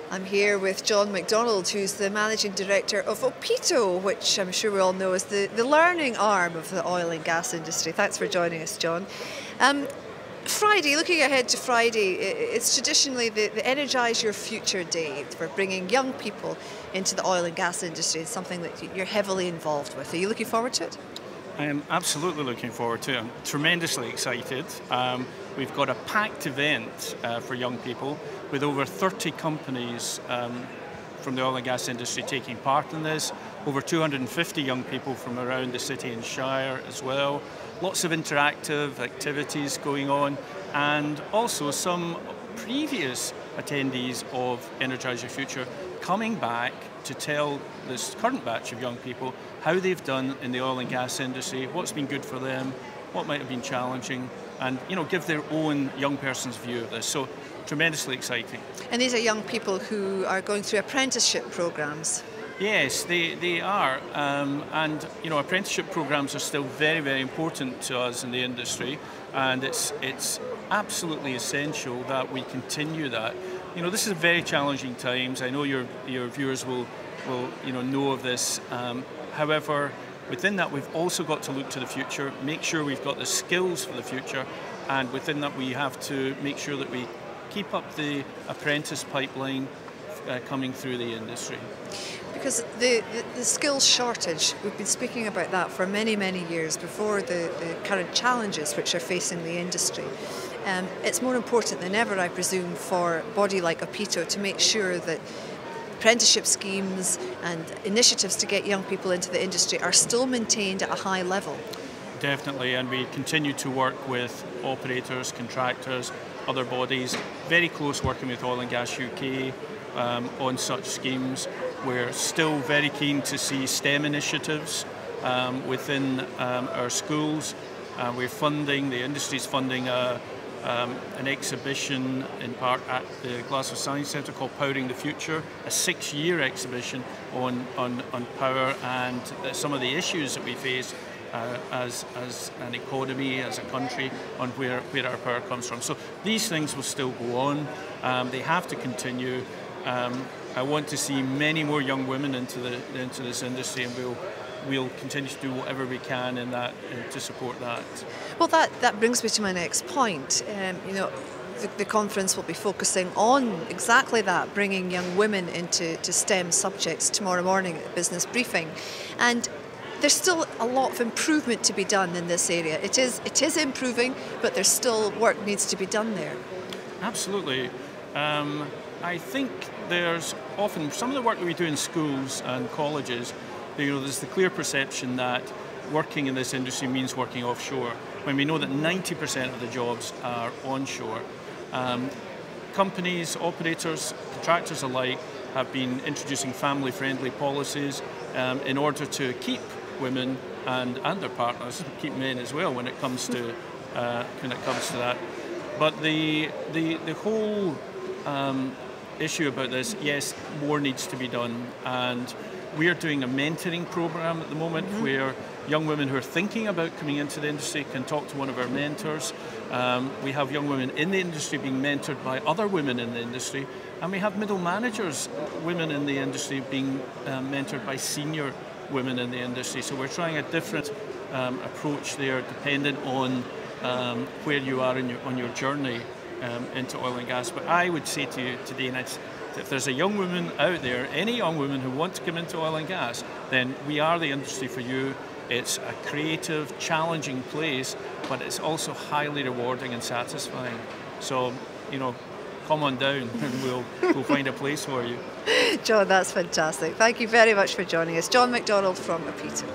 I'm here with John McDonald, who's the Managing Director of OPITO, which I'm sure we all know is the learning arm of the oil and gas industry. Thanks for joining us, John. Friday, looking ahead to Friday, it's traditionally the Energiser Future Day for bringing young people into the oil and gas industry. It's something that you're heavily involved with. Are you looking forward to it? I am absolutely looking forward to it. I'm tremendously excited. We've got a packed event for young people with over 30 companies from the oil and gas industry taking part in this. Over 250 young people from around the city and Shire as well. Lots of interactive activities going on, and also some previous attendees of Energiser Future coming back to tell this current batch of young people how they've done in the oil and gas industry, what's been good for them, what might have been challenging, and give their own young person's view of this. So tremendously exciting. And these are young people who are going through apprenticeship programs. Yes, they are, and apprenticeship programs are still very, very important to us in the industry, and it's absolutely essential that we continue that. This is very challenging times. I know your viewers will know of this. However, within that, we've also got to look to the future, make sure we've got the skills for the future, and within that, we have to make sure that we keep up the apprentice pipeline coming through the industry. Because the skills shortage, we've been speaking about that for many, many years before the current challenges which are facing the industry. It's more important than ever, I presume, for a body like OPITO to make sure that apprenticeship schemes and initiatives to get young people into the industry are still maintained at a high level. Definitely, and we continue to work with operators, contractors, other bodies, very close working with Oil and Gas UK on such schemes. We're still very keen to see STEM initiatives within our schools. The industry's funding an exhibition in part at the Glasgow Science Centre called Powering the Future, a 6-year exhibition on power and some of the issues that we face as an economy, as a country, on where our power comes from. So these things will still go on. They have to continue. I want to see many more young women into this industry, and we'll continue to do whatever we can in that to support that. Well, that brings me to my next point. The conference will be focusing on exactly that, bringing young women into STEM subjects tomorrow morning at the business briefing, and there's still a lot of improvement to be done in this area. It is improving, but there's still work needs to be done there. Absolutely. I think there's often some of the work that we do in schools and colleges, there's the clear perception that working in this industry means working offshore, when we know that 90% of the jobs are onshore. Companies, operators, contractors alike have been introducing family-friendly policies in order to keep women and their partners, keep men as well when it comes to that. But the whole issue about this, yes, more needs to be done, and we are doing a mentoring program at the moment where young women who are thinking about coming into the industry can talk to one of our mentors. We have young women in the industry being mentored by other women in the industry, and we have middle managers, women in the industry, being mentored by senior women in the industry. So we're trying a different approach there, dependent on where you are on your journey into oil and gas. But I would say to you today, if there's a young woman out there, any young woman who wants to come into oil and gas, then we are the industry for you. It's a creative, challenging place, but it's also highly rewarding and satisfying. So, come on down and we'll find a place for you. John, that's fantastic. Thank you very much for joining us. John McDonald from OPITO.